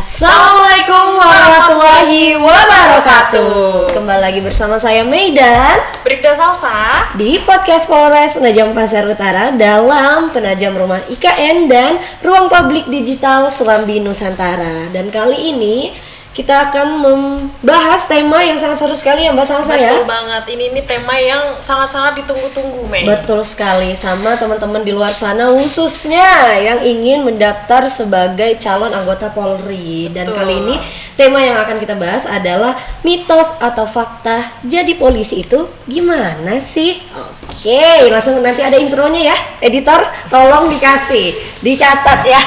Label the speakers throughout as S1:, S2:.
S1: Assalamualaikum warahmatullahi wabarakatuh. Kembali lagi bersama saya Meidan,
S2: Bribda Salsa
S1: di podcast Polres Penajam Pasir Utara dalam Penajam Rumah IKN dan Ruang Publik Digital Serambi Nusantara. Dan kali ini kita akan membahas tema yang sangat seru sekali ya Mbak Salsa ya.
S2: Betul banget, ini tema yang sangat-sangat ditunggu-tunggu Mei.
S1: Betul sekali, sama teman-teman di luar sana khususnya yang ingin mendaftar sebagai calon anggota Polri. Dan kali ini tema yang akan kita bahas adalah mitos atau fakta jadi polisi itu gimana sih? Oke, langsung nanti ada intronya ya. Editor tolong dicatat ya.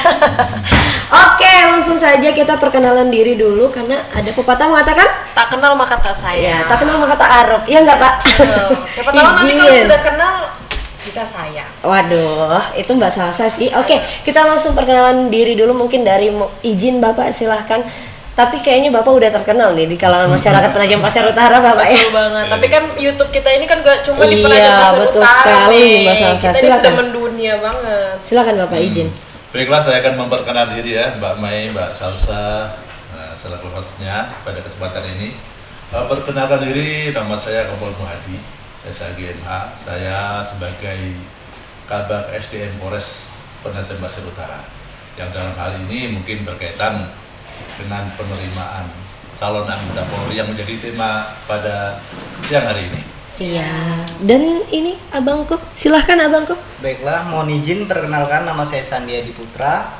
S1: Oke, langsung saja kita perkenalan diri dulu karena ada pepatah mengatakan
S2: tak kenal maka tak sayang.
S1: ya, tak kenal maka tak aruf. Ya enggak, Pak?
S2: Siapa tahu nanti kalau sudah kenal bisa sayang.
S1: Waduh, itu Mbak Salsa sih. Oke, kita langsung perkenalan diri dulu, mungkin dari izin Bapak silahkan. Tapi kayaknya Bapak udah terkenal nih di kalangan masyarakat Penajam Pasir Utara, Bapak ya.
S2: Betul banget. Tapi kan YouTube kita ini kan gak cuma di
S1: Iya,
S2: Penajam Pasir
S1: betul
S2: Utara.
S1: sekali,
S2: Mei.
S1: Mbak Salsa.
S2: Kita ini
S1: Silakan.
S2: sudah mendunia banget.
S1: Silakan Bapak izin.
S3: Baiklah, saya akan memperkenalkan diri ya, Mbak Mei, Mbak Salsa, selaku hostnya pada kesempatan ini. Perkenalkan diri, nama saya Kompol Muhadi, SAGMH. Saya sebagai Kabak SDM Polres Penajam Pasir Utara. Yang dalam hal ini mungkin berkaitan dengan penerimaan calon anggota Polri yang menjadi tema pada siang hari ini.
S1: Siap. Dan ini abangku, silahkan abangku.
S4: Baiklah, mohon izin perkenalkan, nama saya Sandiadi Putra.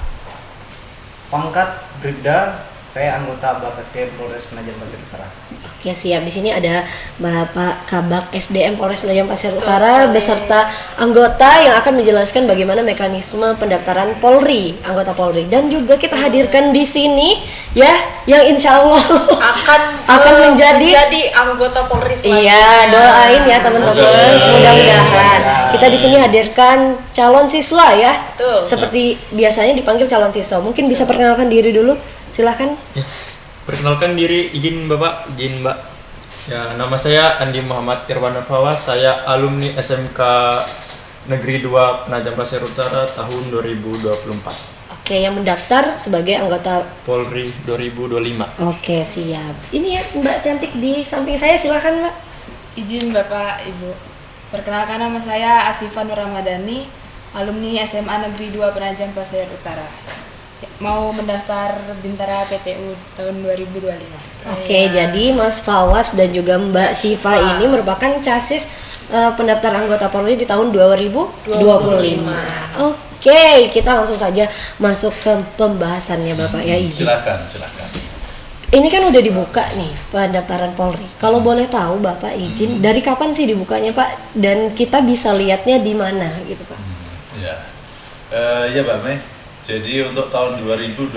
S4: Pangkat Bribda, saya anggota BAPSDM Polres Penajam Pasir Utara.
S1: Oke, siap. Di sini ada Bapak Kabak SDM Polres Penajam Pasir
S2: Betul
S1: Utara
S2: sekali.
S1: beserta anggota yang akan menjelaskan bagaimana mekanisme pendaftaran Polri, anggota Polri. Dan juga kita hadirkan di sini ya, yang insya Allah akan menjadi
S2: anggota Polri selanjutnya.
S1: Iya, doain ya teman-teman. Mudah-mudahan. Kita di sini hadirkan calon siswa ya.
S2: Betul.
S1: Seperti biasanya dipanggil calon siswa. Mungkin bisa perkenalkan diri dulu. Silahkan.
S5: Ya, perkenalkan diri, izin Bapak, izin Mbak. Ya, nama saya Andi Muhammad Irwan Nurfawas, saya alumni SMK Negeri 2 Penajam Pasir Utara tahun 2024.
S1: Oke, yang mendaftar sebagai anggota
S5: Polri 2025.
S1: Oke, siap. Ini ya Mbak cantik di samping saya, silakan Mbak.
S6: Izin Bapak Ibu, perkenalkan nama saya Asifa Nur Ramadhani, alumni SMA Negeri 2 Penajam Pasir Utara. Mau mendaftar Bintara PTU tahun 2025.
S1: Oke, jadi Mas Fawas dan juga Mbak Siva ini merupakan chassis pendaftar anggota Polri di tahun 2025. Oke, kita langsung saja masuk ke pembahasannya Bapak ya, izin.
S3: Silakan.
S1: Ini kan udah dibuka nih pendaftaran Polri. Kalau boleh tahu Bapak izin, dari kapan sih dibukanya Pak? Dan kita bisa lihatnya di mana gitu Pak?
S3: Ya Mbak Mei. Jadi untuk tahun 2025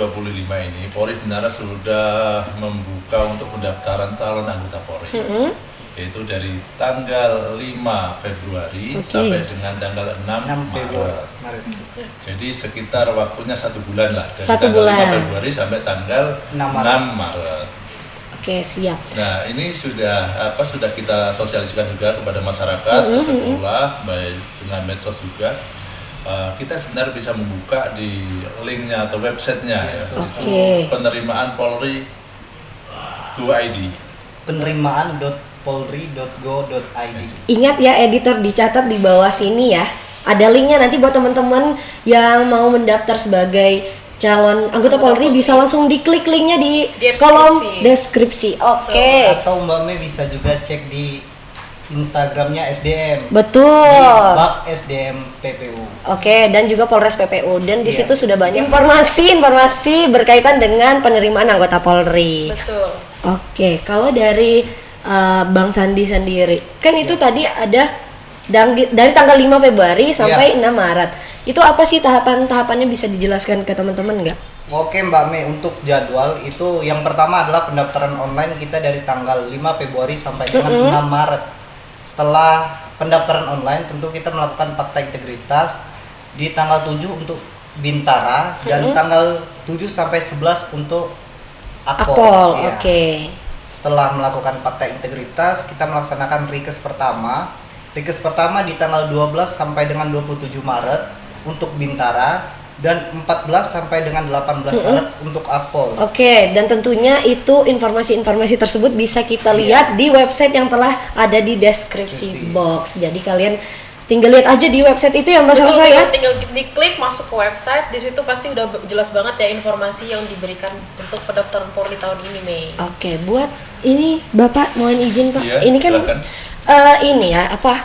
S3: ini Polri sebenarnya sudah membuka untuk pendaftaran calon anggota Polri, yaitu dari tanggal 5 Februari sampai dengan tanggal 6 Maret. Jadi sekitar waktunya 1 bulan lah, dari tanggal 5 Februari sampai tanggal 6 Maret.
S1: Oke, siap.
S3: Nah, ini sudah kita sosialisasikan juga kepada masyarakat, ke sekolah, baik dengan medsos juga. Kita sebenarnya bisa membuka di linknya atau websitenya ya. Penerimaan Polri Go.id.
S4: Penerimaan.polri.go.id.
S1: Ingat ya editor, dicatat di bawah sini ya. Ada linknya nanti buat teman-teman yang mau mendaftar sebagai calon anggota Polri bisa langsung diklik linknya di kolom deskripsi. Oke.
S4: Atau Mbak Mei bisa juga cek di Instagramnya SDM.
S1: Betul.
S4: Di Bak SDM PPU.
S1: Oke, dan juga Polres PPU, dan di situ sudah banyak informasi berkaitan dengan penerimaan anggota Polri.
S2: Betul.
S1: Oke, kalau dari Bang Sandi sendiri, kan itu tadi ada dari tanggal 5 Februari sampai 6 Maret. Itu apa sih tahapannya, bisa dijelaskan ke teman-teman nggak?
S4: Oke Mbak Mei, untuk jadwal itu yang pertama adalah pendaftaran online kita dari tanggal 5 Februari sampai dengan 6 Maret. Setelah pendaftaran online tentu kita melakukan fakta integritas di tanggal 7 untuk Bintara dan tanggal 7 sampai 11 untuk Akpol. Ya.
S1: Oke.
S4: Setelah melakukan fakta integritas, kita melaksanakan rikes pertama. Rikes pertama di tanggal 12 sampai dengan 27 Maret untuk Bintara dan 14 sampai dengan 18 Maret untuk Akpol.
S1: Oke, dan tentunya itu informasi-informasi tersebut bisa kita lihat di website yang telah ada di deskripsi box. Jadi kalian tinggal lihat aja di website itu ya Mbak
S2: Betul,
S1: Salsa ya.
S2: tinggal diklik masuk ke website, di situ pasti udah jelas banget ya informasi yang diberikan untuk pendaftaran Polri tahun ini, Mei.
S1: Oke, buat ini Bapak mohon izin Pak.
S3: Iya,
S1: Ini kan
S3: silakan.
S1: ini ya apa?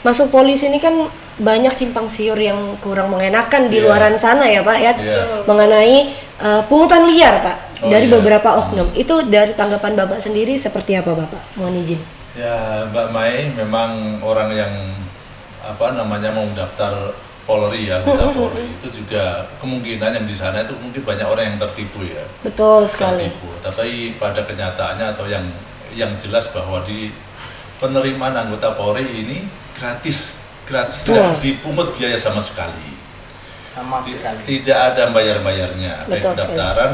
S1: Masuk polisi ini kan banyak simpang siur yang kurang mengenakan di
S3: Iya.
S1: luaran sana ya Pak ya.
S3: Iya.
S1: Mengenai pungutan liar Pak
S3: Oh,
S1: dari
S3: iya.
S1: beberapa oknum. Itu dari tanggapan Bapak sendiri seperti apa Bapak? Mohon izin.
S3: Ya, Mbak Mai memang orang yang mau mendaftar Polri, anggota Polri itu juga kemungkinan yang di sana itu mungkin banyak orang yang tertipu ya.
S1: Betul sekali.
S3: Tertipu. Tapi pada kenyataannya atau yang jelas bahwa di penerimaan anggota Polri ini gratis tidak dipungut biaya sama sekali.
S4: Sama sekali.
S3: Tidak ada bayar-bayarnya, baik
S1: Betul sekali.
S3: pendaftaran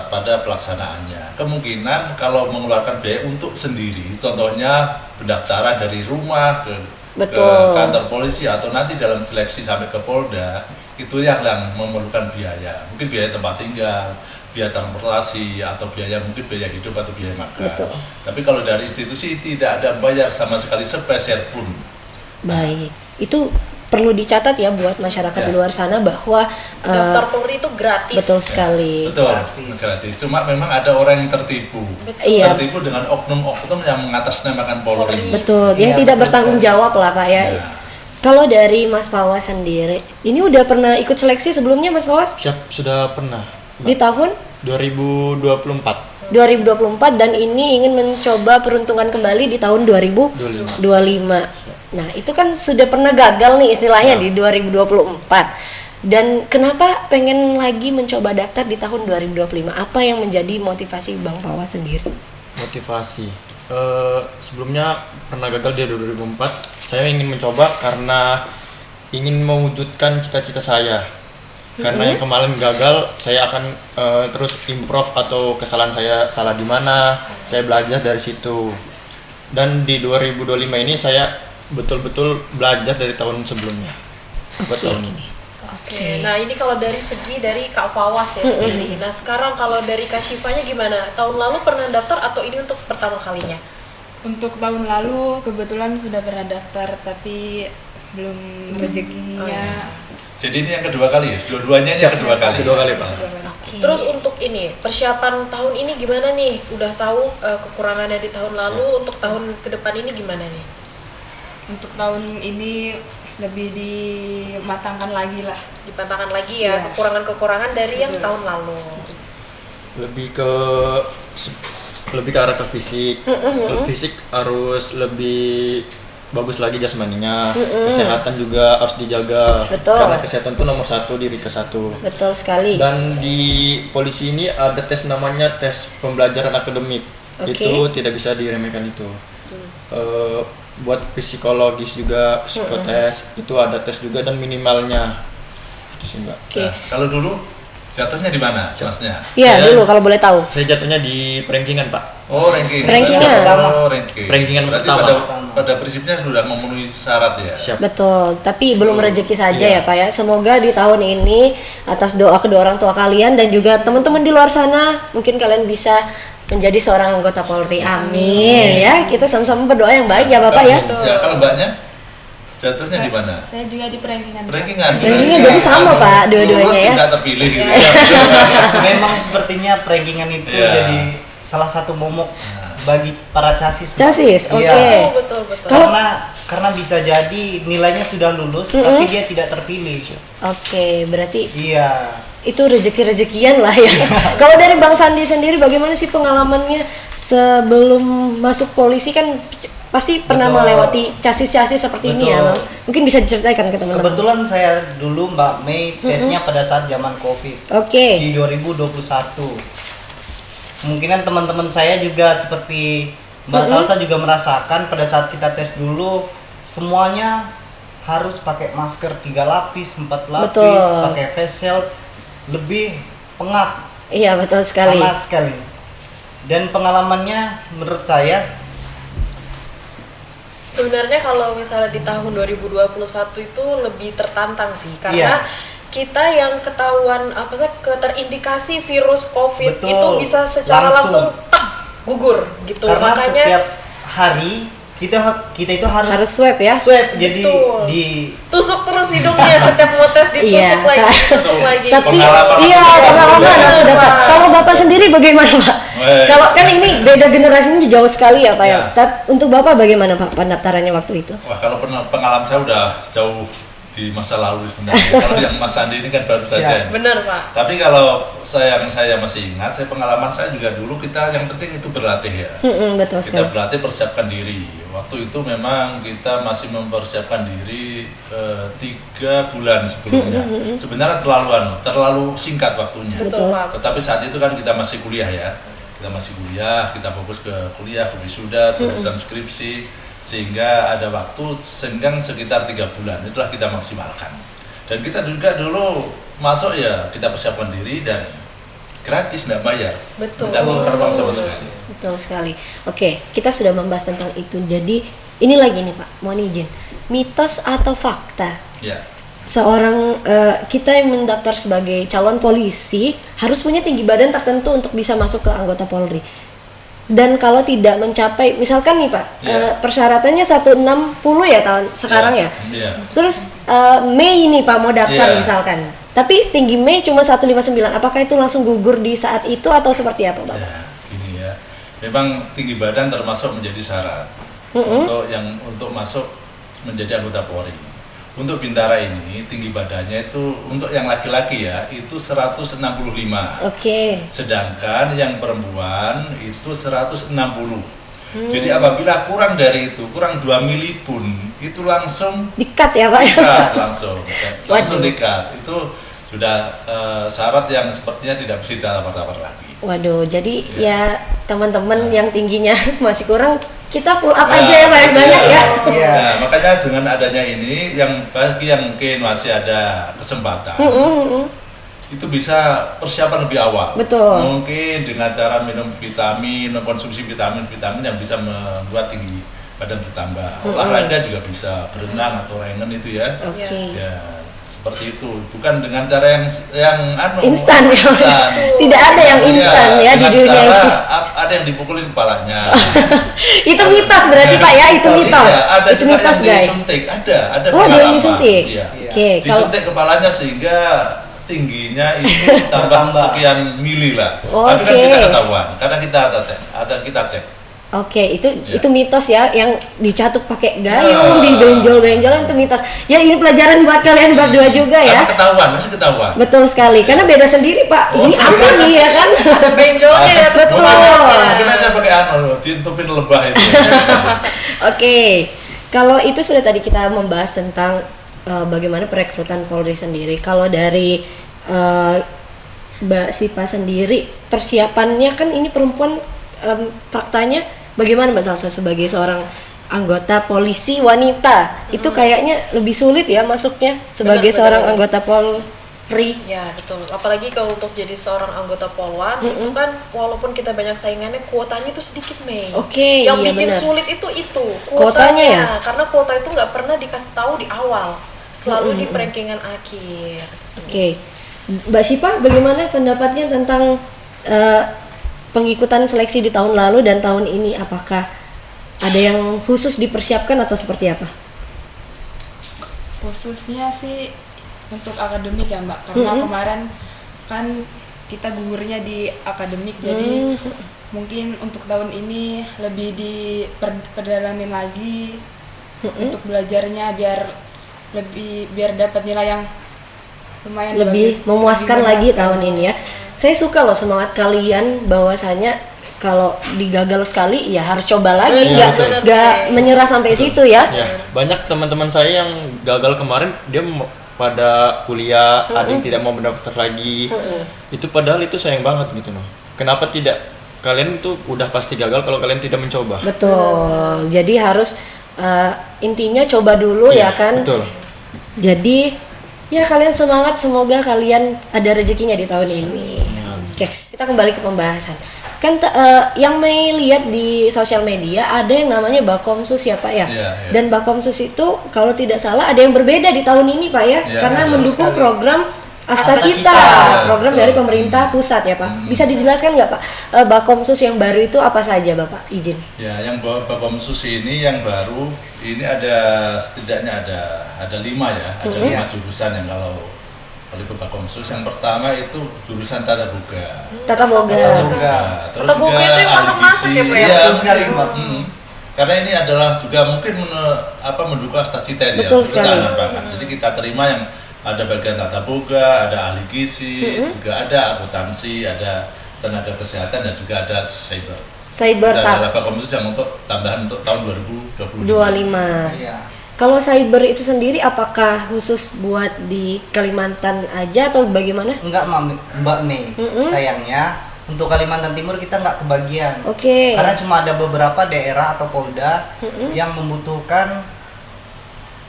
S3: pada pelaksanaannya. Kemungkinan kalau mengeluarkan biaya untuk sendiri, contohnya pendaftaran dari rumah ke
S1: Betul.
S3: kantor polisi atau nanti dalam seleksi sampai ke Polda, itu yang memerlukan biaya. Mungkin biaya tempat tinggal, biaya transportasi, atau mungkin biaya hidup atau biaya makan.
S1: Betul.
S3: Tapi kalau dari institusi tidak ada bayar sama sekali sepeser pun.
S1: Baik. Itu perlu dicatat ya buat masyarakat
S3: Ya.
S1: di luar sana bahwa
S2: Daftar Polri itu gratis.
S1: betul sekali.
S3: Betul,
S4: Gratis.
S3: gratis. Cuma memang ada orang yang tertipu.
S1: Iya.
S3: Tertipu dengan oknum-oknum yang mengatasnamakan Polri.
S1: Betul, yang
S4: Iya,
S1: tidak
S4: betul
S1: bertanggung
S4: sekali.
S1: jawab lah Pak ya.
S3: Ya.
S1: Kalau dari Mas Fawas sendiri, ini udah pernah ikut seleksi sebelumnya Mas Fawas?
S5: Siap, sudah pernah.
S1: Di tahun
S5: 2024.
S1: 2024 dan ini ingin mencoba peruntungan kembali di tahun 2025. Nah, itu kan sudah pernah gagal nih istilahnya di 2024. Dan kenapa pengen lagi mencoba daftar di tahun 2025? Apa yang menjadi motivasi Bang Fawas sendiri?
S5: Motivasi. Sebelumnya pernah gagal di 2004. Saya ingin mencoba karena ingin mewujudkan cita-cita saya. Karena yang kemarin gagal, saya akan terus improve atau kesalahan saya salah di mana, saya belajar dari situ. Dan di 2025 ini saya betul-betul belajar dari tahun sebelumnya buat tahun ini.
S2: Oke, nah ini kalau dari segi dari Kak Fawas ya sendiri. Nah sekarang kalau dari Kak Syifanya gimana? Tahun lalu pernah daftar atau ini untuk pertama kalinya?
S6: Untuk tahun lalu kebetulan sudah pernah daftar tapi belum rezekinya.
S3: Jadi ini yang kedua kali ya? Dua-duanya ini yang kedua kali?
S5: Kedua kali, Pak.
S2: Terus untuk ini persiapan tahun ini gimana nih? Udah tahu kekurangannya di tahun lalu, untuk tahun ke depan ini gimana nih?
S6: Untuk tahun ini lebih dimatangkan lagi lah.
S2: Dipantangkan lagi ya
S6: Iya.
S2: kekurangan-kekurangan dari yang
S6: Betul.
S2: tahun lalu.
S5: Lebih ke arah ke fisik. Fisik harus lebih bagus lagi jasmaninya. Kesehatan juga harus dijaga.
S1: Betul.
S5: Karena kesehatan itu nomor satu, diri ke satu.
S1: Betul sekali.
S5: Dan di polisi ini ada tes namanya tes pembelajaran akademik.
S1: Oke.
S5: Itu tidak bisa diremehkan itu. Buat psikologis juga, psikotes itu ada tes juga dan minimalnya. Itu sih Mbak.
S1: Oke.
S3: Nah, kalau dulu jatuhnya di mana masnya?
S1: Iya,
S5: Saya-
S1: dulu kalau boleh tahu.
S5: Saya jatuhnya di perankingan Pak.
S3: Oh, ranking.
S1: Rankingan.
S3: Oh, ranking.
S5: Rankingan
S3: Berarti
S5: pertama.
S3: pada prinsipnya sudah memenuhi syarat ya.
S5: Siap.
S1: Betul, tapi belum rezeki saja
S5: Iya.
S1: ya Pak ya. Semoga di tahun ini atas doa kedua orang tua kalian dan juga teman-teman di luar sana mungkin kalian bisa menjadi seorang anggota Polri. Amin ya. Kita sama-sama berdoa yang baik ya Bapak ya.
S3: Ya, kalau mbaknya jatuhnya di mana?
S6: Saya juga di perankingan.
S3: Rankingan.
S1: Rankingnya jadi sama, Pak, dua-duanya
S3: Lulus
S1: ya.
S3: tidak terpilih gitu.
S4: Memang sepertinya perankingan itu
S3: Iya.
S4: jadi salah satu momok bagi para casis.
S1: Casis, oke.
S4: Iya.
S2: Betul.
S4: Karena bisa jadi nilainya sudah lulus tapi dia tidak terpilih.
S1: Oke, berarti
S4: Iya.
S1: itu rezeki-rezekian lah ya. Kalau dari Bang Sandi sendiri bagaimana sih pengalamannya sebelum masuk polisi kan pasti pernah
S4: Betul.
S1: melewati casis-casis seperti ini ya,
S4: Betul.
S1: Bang. Mungkin bisa diceritakan ke teman-teman.
S4: Kebetulan saya dulu Mbak Mei tesnya pada saat zaman Covid
S1: Oke.
S4: di 2021. Kemungkinan teman-teman saya juga seperti Mbak Salsa juga merasakan pada saat kita tes dulu semuanya harus pakai masker 3 lapis, 4 lapis,
S1: Betul.
S4: pakai face shield, lebih pengap,
S1: Iya, betul sekali.
S4: panas sekali. Dan pengalamannya menurut saya
S2: Sebenarnya kalau misalnya di tahun 2021 itu lebih tertantang sih karena
S4: Iya.
S2: kita yang ketahuan terindikasi virus COVID
S4: Betul.
S2: itu bisa secara langsung gugur gitu.
S4: Karena
S2: Makanya
S4: setiap hari kita itu harus
S1: swab ya.
S4: swab, jadi
S2: Betul.
S4: ditusuk
S2: tusuk terus hidungnya setiap mau tes ditusuk
S1: Iya.
S2: lagi, tusuk lagi.
S1: Tapi
S3: Pengalaman
S1: iya
S3: aku
S1: pengalaman
S3: juga.
S1: aku dapat. Kalau Bapak sendiri bagaimana Pak? Kalau kan ini beda generasinya jauh sekali ya Pak ya.
S3: Ya.
S1: Tapi untuk Bapak bagaimana Pak pendaftarannya waktu itu?
S3: Wah, kalau pengalaman saya udah jauh di masa lalu sebenarnya. Kalau yang Mas Andi ini kan baru saja.
S4: Siap.
S2: Bener Pak.
S3: Tapi kalau saya masih ingat, pengalaman saya juga dulu kita yang penting itu berlatih ya.
S1: Betul
S3: Kita
S1: sekali.
S3: berlatih persiapkan diri. Waktu itu memang kita masih mempersiapkan diri 3 bulan sebelumnya. Sebenarnya terlalu singkat waktunya.
S2: Betul Pak.
S3: Tetapi saat itu kan kita masih kuliah ya. Kita masih kuliah, kita fokus ke kuliah, ke wisuda, urusan skripsi, sehingga ada waktu senggang sekitar 3 bulan. Itulah kita maksimalkan. Dan kita juga dulu masuk ya kita persiapkan diri dan gratis, nggak bayar.
S2: Betul.
S3: Tidak terbang sama sekali.
S1: Betul sekali. Oke, kita sudah membahas tentang itu. Jadi ini lagi nih Pak, mohon izin. Mitos atau fakta?
S3: Ya.
S1: Seorang kita yang mendaftar sebagai calon polisi harus punya tinggi badan tertentu untuk bisa masuk ke anggota Polri. Dan kalau tidak mencapai, misalkan nih Pak,
S3: Iya.
S1: persyaratannya 160 ya tahun sekarang ya.
S3: Iya.
S1: Terus Mei ini Pak mau daftar
S3: Iya.
S1: misalkan. Tapi tinggi Mei cuma 159. Apakah itu langsung gugur di saat itu atau seperti apa Bapak?
S3: Ya, gini ya. Memang tinggi badan termasuk menjadi syarat untuk masuk menjadi anggota Polri. Untuk Bintara ini tinggi badannya itu untuk yang laki-laki ya itu 165.
S1: Oke.
S3: Sedangkan yang perempuan itu 160. Jadi apabila kurang dari itu, kurang 2 mili pun itu langsung
S1: Dikat ya Pak?
S3: dikat langsung
S1: Waduh.
S3: dikat. Itu sudah syarat yang sepertinya tidak bisa ditawar-tawar lagi.
S1: Waduh, jadi
S3: Iya.
S1: ya teman-teman yang tingginya masih kurang, kita pull up
S3: Nah,
S1: aja ya banyak-banyak ya.
S4: Iya.
S3: Nah, makanya dengan adanya ini, bagi yang mungkin masih ada kesempatan, itu bisa persiapan lebih awal.
S1: Betul.
S3: Mungkin dengan cara minum vitamin, konsumsi vitamin yang bisa membuat tinggi badan bertambah. Olahraga juga bisa, berenang atau rengen itu ya.
S1: Oke.
S3: Ya, seperti itu. Bukan dengan cara yang
S1: Instan ya.
S3: instan.
S1: Tidak ada yang instan ya di
S3: dengan
S1: dunia
S3: cara
S1: ini.
S3: ada yang dipukulin kepalanya.
S1: Itu mitos berarti Pak ya, itu mitos.
S3: Iya, ada
S1: Itu
S3: juga
S1: mitos
S3: yang
S1: guys.
S3: disuntik. Ada
S1: Oh, ada yang
S3: pengalaman.
S1: disuntik.
S3: Iya.
S1: Oke, kalau
S3: Disuntik kepalanya sehingga tingginya itu tambah
S4: Bertambah.
S3: sekian mili lah.
S1: Oh,
S3: Tapi kan
S1: oke.
S3: kita ketahuan karena kita cek.
S1: Oke, itu
S3: Ya.
S1: itu mitos ya, yang dicatuk pakai gayung, dibenjol-benjolan itu mitos. Ya ini pelajaran buat kalian berdua juga ya.
S3: Karena masih ketahuan.
S1: Betul sekali, karena beda sendiri Pak.
S3: Oh,
S1: Ini apa nih ya kan?
S2: Ada benjolnya ya, terus
S1: Betul.
S2: kepalanya.
S3: Mungkin aja pakai ditutupin lebah itu.
S1: Oke, kalau itu sudah tadi kita membahas tentang bagaimana perekrutan Polri sendiri. Kalau dari Mbak Sipa sendiri, persiapannya kan ini perempuan, faktanya bagaimana Mbak Salsa sebagai seorang anggota polisi wanita? Itu kayaknya lebih sulit ya masuknya sebagai
S2: Benar,
S1: seorang
S2: benar.
S1: anggota Polri.
S2: Ya betul, apalagi kalau untuk jadi seorang anggota Polwan itu kan walaupun kita banyak saingannya, kuotanya itu sedikit Mei.
S1: Oke,
S2: Yang
S1: iya
S2: bikin
S1: benar.
S2: sulit itu
S1: Kuotanya ya?
S2: karena kuota itu nggak pernah dikasih tahu di awal, selalu di rankingan akhir.
S1: Oke, Mbak Sipa, bagaimana pendapatnya tentang pengikutan seleksi di tahun lalu dan tahun ini? Apakah ada yang khusus dipersiapkan atau seperti apa?
S6: Khususnya sih untuk akademik ya Mbak, karena kemarin kan kita gugurnya di akademik, jadi mungkin untuk tahun ini lebih diperdalamin lagi untuk belajarnya biar dapat nilai yang lumayan
S1: Lebih
S6: bagus,
S1: memuaskan
S6: lebih
S1: lagi
S6: memuaskan.
S1: tahun ini ya. Saya suka loh semangat kalian, bahwasanya kalau digagal sekali ya harus coba lagi,
S5: Iya,
S1: nggak menyerah sampai situ ya.
S5: Ya, banyak teman-teman saya yang gagal kemarin dia pada kuliah, ada yang tidak mau mendaftar lagi. Itu padahal itu sayang banget gitu loh. Kenapa tidak? Kalian itu udah pasti gagal kalau kalian tidak mencoba.
S1: Betul. Jadi harus intinya coba dulu ya kan.
S5: Betul.
S1: Jadi ya kalian semangat, semoga kalian ada rezekinya di tahun ini. Oke, kita kembali ke pembahasan. Kan yang Mei lihat di sosial media ada yang namanya Bakomsus ya Pak ya.
S3: Iya, iya.
S1: Dan Bakomsus itu kalau tidak salah ada yang berbeda di tahun ini Pak ya,
S3: Iya,
S1: karena
S3: betul
S1: mendukung
S4: sekali.
S1: program Astacita,
S3: Astacita,
S1: program
S3: betul.
S1: dari pemerintah pusat ya Pak. Bisa dijelaskan nggak Pak, Bakomsus yang baru itu apa saja Bapak? Izin.
S3: Ya, yang Bakomsus ini yang baru ini ada setidaknya ada 5 ya, ada 5 jurusan yang kalau ikut Bakomsus. Yang pertama itu jurusan Tata Boga.
S1: Tata Boga.
S3: Terus
S2: Tata Boga itu yang masak-masak ya, Pak, ya?
S3: Iya,
S4: Betul sekali, Pak.
S3: Karena ini adalah juga mungkin mendukung Astacita itu
S1: Betul
S3: ya,
S1: sekali.
S3: ketahanan pangan. Jadi kita terima yang ada bagian Tata Boga, ada ahli gizi, juga ada akuntansi, ada tenaga kesehatan dan juga ada cyber.
S1: Cyber
S3: Kita
S1: Tap
S3: adalah Bakomsus yang untuk tambahan untuk tahun 2025.
S1: 25.
S4: Iya.
S1: Kalau cyber itu sendiri apakah khusus buat di Kalimantan aja atau bagaimana?
S4: Enggak, Mbak Mei. Sayangnya untuk Kalimantan Timur kita nggak kebagian.
S1: Oke.
S4: Karena cuma ada beberapa daerah atau polda yang membutuhkan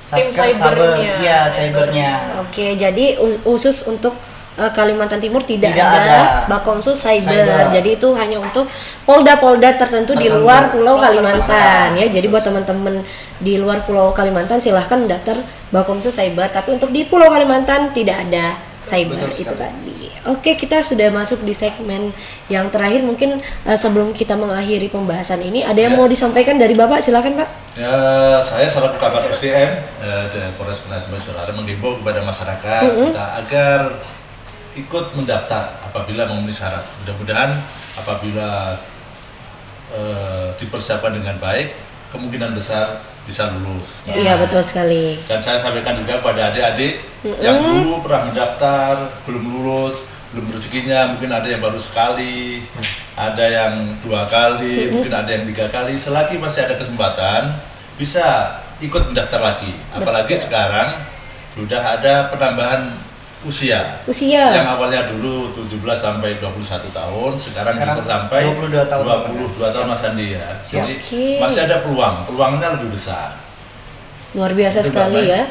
S2: Tim
S4: satker
S2: cybernya.
S4: iya, cybernya.
S1: Oke, jadi khusus untuk Kalimantan Timur tidak
S4: Tidak
S1: ada
S4: ada.
S1: Bakomsus cyber.
S4: Cyber.
S1: Jadi itu hanya untuk polda-polda tertentu di
S4: Tertentu.
S1: luar Pulau
S4: Pulau
S1: Kalimantan ya.
S4: Kalimantan.
S1: Jadi buat teman-teman di luar Pulau Kalimantan silahkan mendaftar Bakomsus cyber. Tapi untuk di Pulau Kalimantan tidak ada cyber
S4: Betul
S1: itu
S4: sekali.
S1: tadi. Oke, kita sudah masuk di segmen yang terakhir. Mungkin sebelum kita mengakhiri pembahasan ini, ada yang
S3: Ya.
S1: mau disampaikan dari Bapak? Silakan Pak.
S3: Ya, saya selaku Kabak SDM dari Polres Penajam Pasir menghimbau kepada masyarakat kita agar ikut mendaftar apabila memenuhi syarat. Mudah-mudahan apabila dipersiapkan dengan baik, kemungkinan besar bisa lulus.
S1: Iya, betul sekali.
S3: Dan saya sampaikan juga kepada adik-adik yang dulu pernah mendaftar, belum lulus, belum rezekinya, mungkin ada yang baru sekali, ada yang 2 kali, mungkin ada yang 3 kali. Selagi masih ada kesempatan, bisa ikut mendaftar lagi. Apalagi sekarang sudah ada penambahan usia. Yang awalnya dulu 17 sampai 21 tahun, sekarang bisa sampai
S4: 22 tahun.
S3: 22 tahun Mas Andi ya. Jadi
S1: Oke.
S3: masih ada peluangnya lebih besar.
S1: Luar biasa
S3: Itu,
S1: sekali
S3: Mbak Mai.
S1: ya.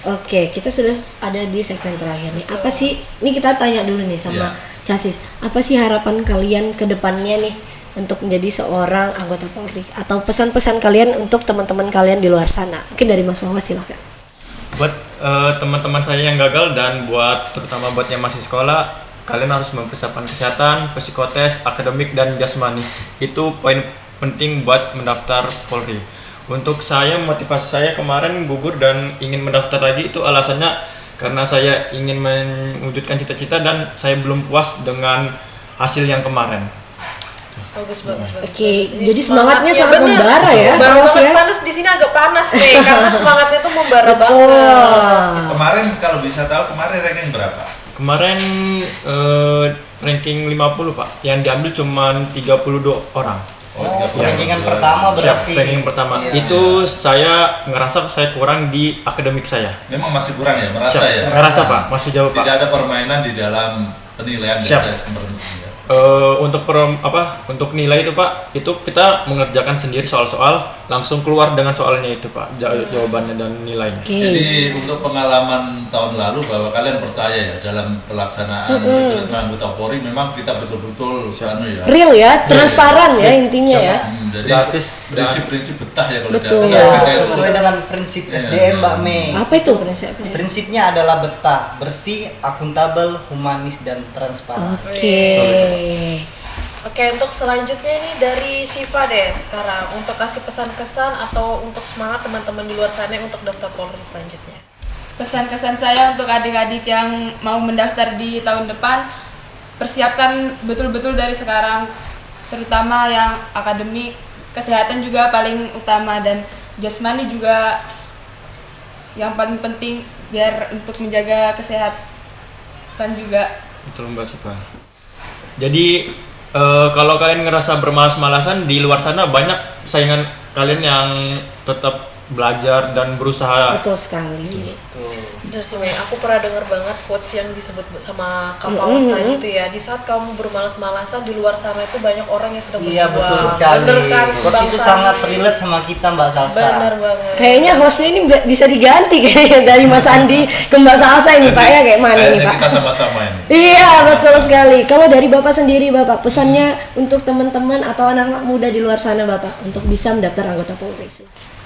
S1: Oke, kita sudah ada di segmen terakhir nih. Apa sih? Ini kita tanya dulu nih sama
S3: Iya.
S1: Casis. Apa sih harapan kalian ke depannya nih untuk menjadi seorang anggota Polri? Atau pesan-pesan kalian untuk teman-teman kalian di luar sana? Mungkin dari Mas Mawas silakan.
S5: Buat teman-teman saya yang gagal dan terutama buat yang masih sekolah, kalian harus mempersiapkan kesehatan, psikotes, akademik dan jasmani. Itu poin penting buat mendaftar Polri. Untuk saya, motivasi saya kemarin gugur dan ingin mendaftar lagi itu alasannya karena saya ingin mewujudkan cita-cita dan saya belum puas dengan hasil yang kemarin.
S2: Bagus.
S1: Oke,
S2: Ini
S1: jadi semangatnya sangat
S2: bener.
S1: membara ya,
S2: Membara
S1: Mawas
S2: banget,
S1: ya.
S2: panas di sini agak panas nih, karena semangatnya tuh membara banget.
S1: Betul.
S3: Kemarin kalau bisa tahu kemarin ranking berapa?
S5: Kemarin ranking 50 Pak, yang diambil cuma 32 orang.
S3: Oh,
S4: Oh,
S3: 30.
S4: rankingan pertama
S5: Siap,
S4: berarti.
S5: ranking pertama.
S4: Iya.
S5: Itu saya ngerasa saya kurang di akademik saya.
S3: Memang masih kurang ya, merasa
S5: Siap,
S3: ya.
S5: ngerasa Pak, masih jauh Pak.
S3: Tidak ada permainan di dalam penilaian
S5: Siap.
S3: dari sistem ya.
S5: Untuk nilai itu Pak, itu kita mengerjakan sendiri soal-soal, langsung keluar dengan soalnya itu Pak, jawabannya dan nilainya.
S1: Oke.
S3: Jadi untuk pengalaman tahun lalu bahwa kalian percaya ya dalam pelaksanaan rekrutmen anggota Polri memang kita betul-betul ya.
S1: Real ya, transparan ya intinya ya.
S3: Jadi
S5: Gratis.
S3: prinsip-prinsip betah ya kalau
S1: Betul.
S3: di
S4: Iya,
S3: dalam kita itu.
S4: sesuai dengan prinsip
S3: Iya.
S4: SDM Mbak Mei.
S1: Apa itu prinsipnya?
S4: Prinsipnya adalah betah, bersih, akuntabel, humanis dan transparan.
S1: Oke.
S2: Oke, untuk selanjutnya nih dari Siva deh sekarang untuk kasih pesan-kesan atau untuk semangat teman-teman di luar sana untuk daftar Polri selanjutnya.
S6: Pesan-kesan saya untuk adik-adik yang mau mendaftar di tahun depan, persiapkan betul-betul dari sekarang, terutama yang akademik, kesehatan juga paling utama dan jasmani juga yang paling penting biar untuk menjaga kesehatan juga.
S5: Betul Mbak Siva. Jadi kalau kalian ngerasa bermalas-malasan, di luar sana banyak saingan kalian yang tetap belajar dan berusaha.
S1: Betul sekali.
S2: Bener sih Mei, aku pernah denger banget quotes yang disebut sama Kak Fawas tadi itu ya, di saat kamu bermalas-malasan di luar sana itu banyak orang yang sedang
S4: Iya,
S2: berjuang.
S4: betul sekali.
S2: Bener kan,
S4: Coach
S2: Bang
S4: itu
S2: Sandi?
S4: sangat relate sama kita Mbak Salsa.
S2: Bener banget.
S1: Kayaknya hostnya ini bisa diganti kayaknya dari Mas Andi ke Mbak Salsa ini Pak ya, kayak mana nih
S3: Kayaknya
S1: Pak?
S3: kita sama-sama ini.
S1: Iya betul sekali. Kalau dari Bapak sendiri Bapak, pesannya untuk teman-teman atau anak-anak muda di luar sana Bapak untuk bisa mendaftar anggota Polri.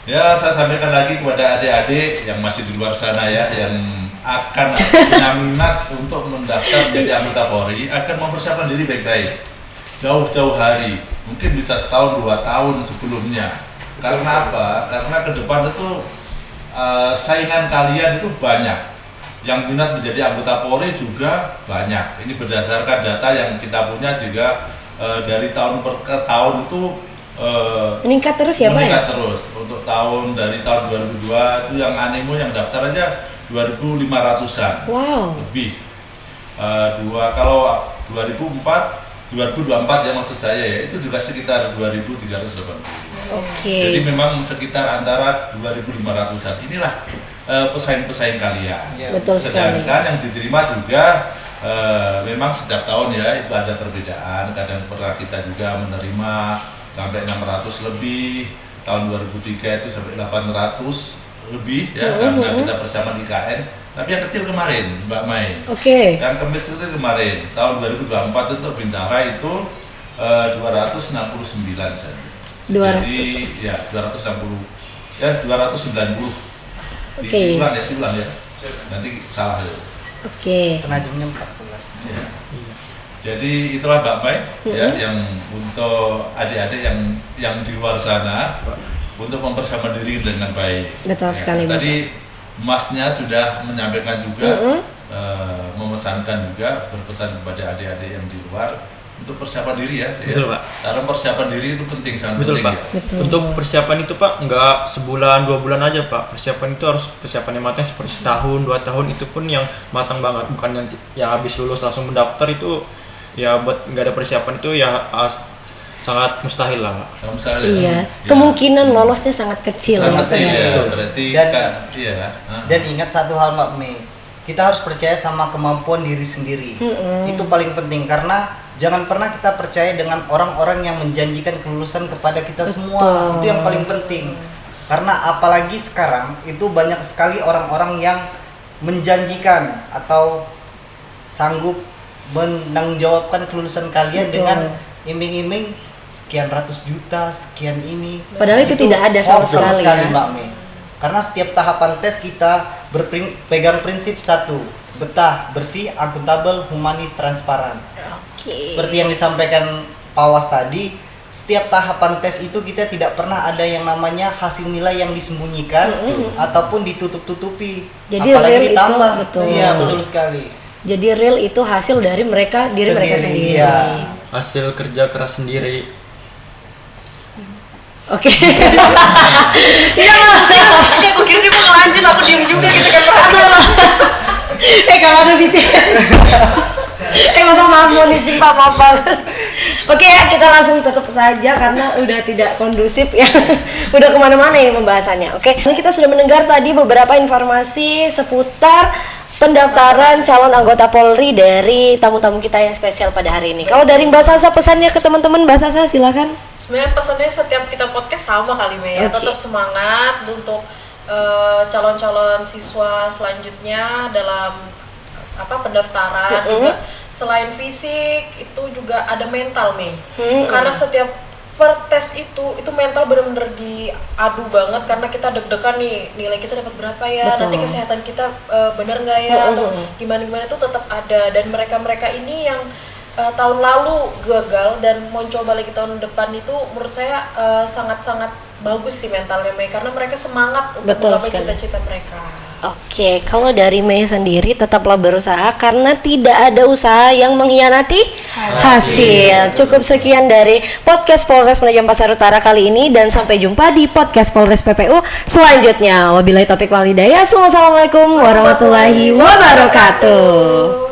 S3: Ya, saya sampaikan lagi kepada adik-adik yang masih di luar sana ya, yang akan punya minat untuk mendaftar menjadi anggota Polri, akan mempersiapkan diri baik-baik, jauh-jauh hari, mungkin bisa setahun 2 tahun sebelumnya. Karena apa? Karena ke depan itu saingan kalian itu banyak. Yang minat menjadi anggota Polri juga banyak. Ini berdasarkan data yang kita punya juga dari tahun ke tahun itu
S1: Meningkat terus ya Pak ya?
S3: meningkat terus. Untuk dari tahun 2002 itu yang animo yang daftar aja 2.500-an lebih. Kalau 2024 ya maksud saya ya, itu juga sekitar 2.380. Jadi memang sekitar antara 2.500-an. Inilah pesaing-pesaing kalian.
S1: Betul sekali.
S3: Sedangkan yang diterima juga memang setiap tahun ya itu ada perbedaan. Kadang pernah kita juga menerima sampai 600 lebih, tahun 2003 itu sampai 800 lebih ya, karena kita persiapan IKN. Tapi yang kecil kemarin Mbak Mai, yang kecil itu kemarin tahun 2024 untuk Bintara itu 269 saja. Jadi ya 260 ya 290 diulang ya, nanti salah ya.
S4: Penajamnya 14
S3: ya. Jadi itulah Mbak Mai ya, yang untuk adik-adik yang di luar sana untuk mempersiapkan diri dengan baik.
S1: Betul sekali.
S3: Tadi Masnya sudah menyampaikan juga, memesankan juga, berpesan kepada adik-adik yang di luar untuk persiapan diri ya.
S5: Betul Pak.
S3: Karena persiapan diri itu penting, sangat
S5: Betul
S3: penting
S5: Pak.
S3: ya.
S1: Betul.
S5: Untuk persiapan itu Pak, nggak sebulan 2 bulan aja Pak. Persiapan itu harus persiapan yang matang seperti setahun 2 tahun, itu pun yang matang banget. Bukan nanti yang habis lulus langsung mendaftar itu ya buat nggak ada persiapan itu ya sangat mustahil lah Pak.
S1: Iya, kemungkinan lolosnya sangat kecil.
S3: Sangat
S1: gitu
S3: kecil
S1: ya.
S3: ya. Berarti
S4: Dan ingat satu hal Mbak Mei, kita harus percaya sama kemampuan diri sendiri. Itu paling penting, karena jangan pernah kita percaya dengan orang-orang yang menjanjikan kelulusan kepada kita semua. Itu yang paling penting. Karena apalagi sekarang itu banyak sekali orang-orang yang menjanjikan atau sanggup menanggung kelulusan kalian dengan iming-iming sekian ratus juta, sekian ini.
S1: Padahal itu tidak ada sama sekali ya.
S4: Mbak Mei. Karena setiap tahapan tes kita pegang prinsip satu, betah, bersih, akuntabel, humanis, transparan. Seperti yang disampaikan Pak Was tadi, setiap tahapan tes itu kita tidak pernah ada yang namanya hasil nilai yang disembunyikan ataupun ditutup-tutupi.
S1: Jadi
S4: apalagi
S1: real
S4: ditambah.
S1: itu betul.
S4: Iya, betul sekali.
S1: Jadi real itu hasil dari mereka mereka sendiri.
S4: Iya.
S5: Hasil kerja keras sendiri.
S1: Oke. Iya, aku kira dia mau lanjut, aku diem juga gitu kan. Kalau ada BTS. Bapak maaf mau izin Pak Bapak. Oke ya, kita langsung tutup saja karena udah tidak kondusif ya. Udah kemana-mana ya pembahasannya. Oke, kita sudah mendengar tadi beberapa informasi seputar pendaftaran calon anggota Polri dari tamu-tamu kita yang spesial pada hari ini. Kalau dari Mbak Sasa pesannya ke teman-teman, Mbak Sasa silakan.
S2: Sebenarnya pesannya setiap kita podcast sama kali Mei, tetap semangat untuk calon-calon siswa selanjutnya dalam pendaftaran. Juga selain fisik itu juga ada mental Mei. Karena setiap per tes itu mental benar-benar diadu banget, karena kita deg-degan nih nilai kita dapat berapa ya. Betul. Nanti kesehatan kita benar nggak ya, atau gimana itu tetap ada. Dan mereka ini yang tahun lalu gagal dan mau coba lagi tahun depan, itu menurut saya sangat-sangat bagus sih mentalnya Mei, karena mereka semangat untuk menggapai cita-cita mereka.
S1: Oke, kalau dari Mei sendiri tetaplah berusaha karena tidak ada usaha yang mengkhianati hasil. Cukup sekian dari podcast Polres Penajam Pasir Utara kali ini, dan sampai jumpa di podcast Polres PPU selanjutnya. Wabillahi taufiq wal hidayah. Wassalamualaikum warahmatullahi wabarakatuh.